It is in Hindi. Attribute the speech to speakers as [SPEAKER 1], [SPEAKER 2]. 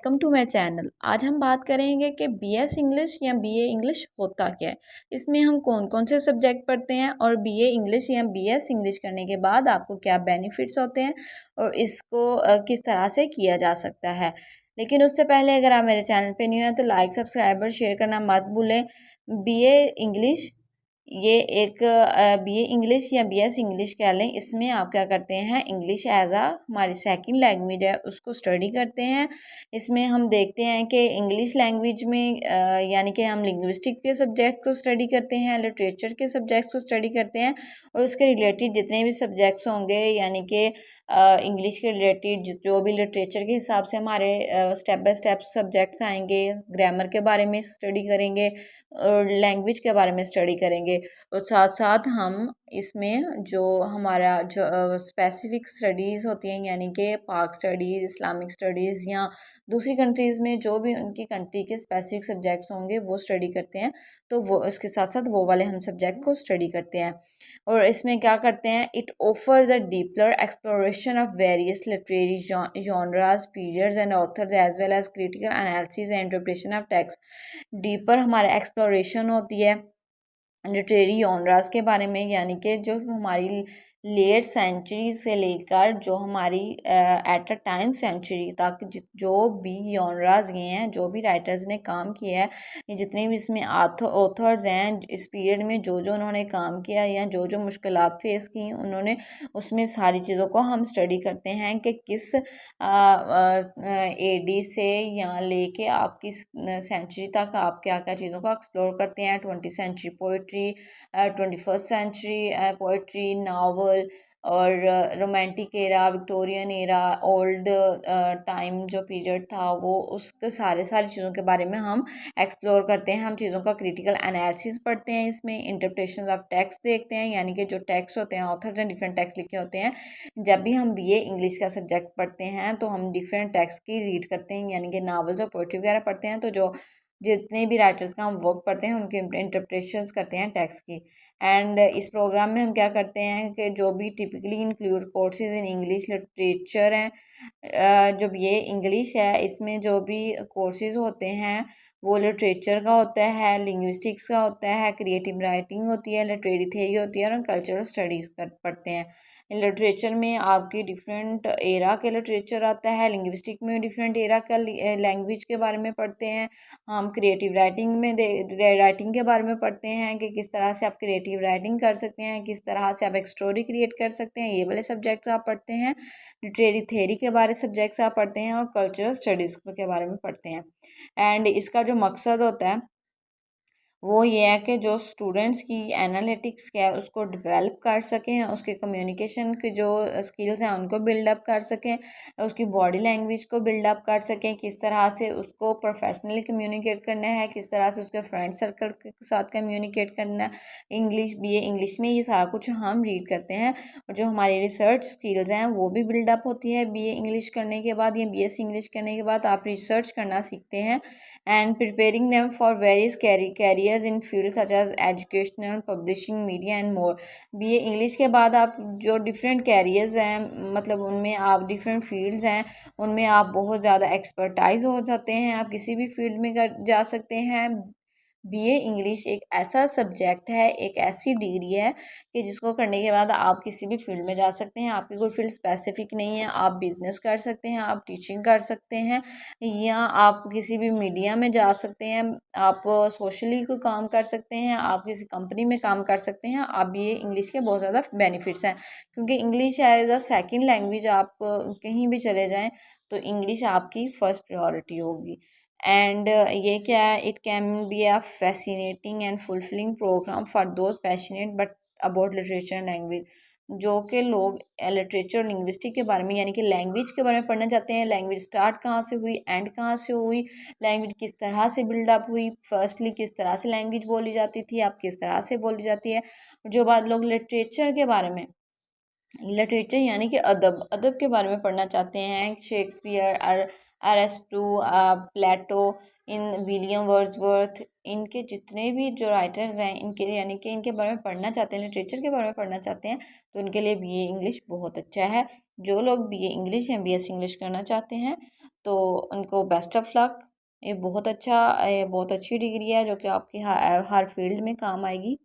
[SPEAKER 1] Welcome to my channel. आज हम बात करेंगे कि बीएस इंग्लिश या बीए इंग्लिश होता क्या है, इसमें हम कौन कौन से सब्जेक्ट पढ़ते हैं और बीए इंग्लिश या बीएस इंग्लिश करने के बाद आपको क्या बेनिफिट्स होते हैं और इसको किस तरह से किया जा सकता है। लेकिन उससे पहले अगर आप मेरे चैनल पे न्यू हैं तो लाइक सब्सक्राइब और शेयर करना मत भूलें। बीए इंग्लिश ये एक बीए इंग्लिश या बीएस इंग्लिश कह लें, इसमें आप क्या करते हैं, इंग्लिश एज आ हमारी सेकंड लैंग्वेज है उसको स्टडी करते हैं। इसमें हम देखते हैं कि इंग्लिश लैंग्वेज में यानी कि हम लिंग्विस्टिक के सब्जेक्ट को स्टडी करते हैं, लिटरेचर के सब्जेक्ट्स को स्टडी करते हैं और उसके रिलेटेड जितने भी सब्जेक्ट्स होंगे यानी कि इंग्लिश के रिलेटेड जो भी लिटरेचर के हिसाब से हमारे स्टेप बाय स्टेप सब्जेक्ट्स आएंगे, ग्रामर के बारे में स्टडी करेंगे और लैंग्वेज के बारे में स्टडी करेंगे। और साथ साथ हम इसमें जो हमारा जो स्पेसिफिक स्टडीज़ होती हैं यानी कि पाक स्टडीज़, इस्लामिक स्टडीज़ या दूसरी कंट्रीज़ में जो भी उनकी कंट्री के स्पेसिफिक सब्जेक्ट्स होंगे वो स्टडी करते हैं, तो वो उसके साथ साथ वो वाले हम सब्जेक्ट को स्टडी करते हैं। और इसमें क्या करते हैं, it offers a deeper exploration of various literary genres, periods and authors as well as critical analysis and interpretation of text. Deeper हमारा एक्सप्लोरेशन होती है लिटरेरी जॉनरास के बारे में, यानी कि जो हमारी लेट सेंचुरी से लेकर जो हमारी एट अ टाइम सेंचुरी तक जो भी जॉनरास ये हैं, जो भी राइटर्स ने काम किया है, ये जितने भी इसमें ऑथर्स हैं इस पीरियड में जो जो उन्होंने काम किया या जो जो मुश्किलात फेस की उन्होंने, उसमें सारी चीज़ों को हम स्टडी करते हैं कि किस एडी से या लेके आप किस सेंचुरी तक आप क्या क्या चीज़ों को एक्सप्लोर करते हैं। 20वीं century poetry, 21st century poetry, novel और romantic era, Victorian era, old time जो पीरियड था वो, उसके सारी चीज़ों के बारे में हम एक्सप्लोर करते हैं। हम चीज़ों का क्रिटिकल एनालिसिस पढ़ते हैं, इसमें इंटरप्रिटेशन ऑफ टेक्स्ट देखते हैं, यानी कि जो टेक्स्ट होते हैं ऑथर्स ने डिफरेंट टेक्स्ट लिखे होते हैं। जब भी हम बीए इंग्लिश का सब्जेक्ट पढ़ते हैं तो हम डिफरेंट टेक्स्ट की रीड करते हैं, यानी कि नावल्स और पोइट्री वगैरह पढ़ते हैं, तो जो जितने भी राइटर्स का हम वर्क पढ़ते हैं उनके इंटरप्रिटेशंस करते हैं टेक्स्ट की। एंड इस प्रोग्राम में हम क्या करते हैं कि जो भी typically include courses in English literature हैं, जब ये इंग्लिश है इसमें जो भी कोर्सेज होते हैं वो लिटरेचर का होता है, लिंग्विस्टिक्स का होता है, क्रिएटिव राइटिंग होती है, लिटरेरी थेरी होती है और कल्चरल स्टडीज़ पढ़ते हैं। लिटरेचर में आपकी डिफरेंट एरा के लिटरेचर आता है, लिंग्विस्टिक में डिफरेंट एरा का लैंग्वेज के बारे में पढ़ते हैं। हम क्रिएटिव राइटिंग में राइटिंग के बारे में पढ़ते हैं कि किस तरह से आप क्रिएटिव राइटिंग कर सकते हैं, किस तरह से आप एक स्टोरी क्रिएट कर सकते हैं, ये वाले सब्जेक्ट्स आप पढ़ते हैं। लिटरेरी थेरी के बारे सब्जेक्ट्स आप पढ़ते हैं और कल्चरल स्टडीज़ के बारे में पढ़ते हैं। एंड इसका जो मकसद होता है वो ये है कि जो स्टूडेंट्स की एनालिटिक्स क्या है उसको डेवलप कर सकें, उसके कम्युनिकेशन की जो स्किल्स हैं उनको बिल्डअप कर सकें, उसकी बॉडी लैंग्वेज को बिल्डअप कर सकें, किस तरह से उसको प्रोफेशनली कम्युनिकेट करना है, किस तरह से उसके फ्रेंड सर्कल के साथ कम्युनिकेट करना है। इंग्लिश बीए इंग्लिश में ये सारा कुछ हम रीड करते हैं और जो हमारी रिसर्च स्किल्स हैं वो भी बिल्डअप होती है बीए इंग्लिश करने के बाद या बीएससी इंग्लिश करने के बाद आप रिसर्च करना सीखते हैं। And preparing them for various careers in field such as educational, publishing, media and more. BA English के बाद आप जो डिफरेंट कैरियर्स हैं, मतलब उनमें आप डिफरेंट फील्ड्स हैं उनमें आप बहुत ज़्यादा एक्सपर्टाइज हो जाते हैं, आप किसी भी फील्ड में जा सकते हैं। बीए इंग्लिश एक ऐसा सब्जेक्ट है, एक ऐसी डिग्री है कि जिसको करने के बाद आप किसी भी फील्ड में जा सकते हैं। आपकी कोई फील्ड स्पेसिफिक नहीं है, आप बिजनेस कर सकते हैं, आप टीचिंग कर सकते हैं या आप किसी भी मीडिया में जा सकते हैं, आप सोशली कोई काम कर सकते हैं, आप किसी कंपनी में काम कर सकते हैं। आप बीए इंग्लिश के बहुत ज़्यादा बेनिफिट्स हैं क्योंकि English as a second language आप कहीं भी चले जाएँ तो इंग्लिश आपकी फ़र्स्ट प्रायोरिटी होगी। एंड ये क्या है, it can be a fascinating and fulfilling programme for those passionate but about literature and language. जो कि लोग लिटरेचर और लिंग्विस्टिक के बारे में यानी कि लैंग्वेज के बारे में पढ़ना चाहते हैं, लैंग्वेज स्टार्ट कहाँ से हुई, एंड कहाँ से हुई, लैंग्वेज किस तरह से बिल्डअप हुई, फर्स्टली किस तरह से लैंग्वेज बोली जाती थी, अब किस तरह से बोली जाती है। जो बात लोग लिटरेचर के बारे में, लिटरेचर यानी कि अदब के बारे में पढ़ना चाहते हैं, शेक्सपियर, अरिस्टो, प्लेटो, इन विलियम वर्ड्सवर्थ, इनके जितने भी जो राइटर्स हैं इनके यानी कि इनके बारे में पढ़ना चाहते हैं, लिटरेचर के बारे में पढ़ना चाहते हैं, तो उनके लिए बीए इंग्लिश बहुत अच्छा है। जो लोग बीए इंग्लिश या बीएससी इंग्लिश करना चाहते हैं तो उनको बेस्ट ऑफ लक। ये बहुत अच्छी डिग्री है जो कि आपकी हर फील्ड में काम आएगी।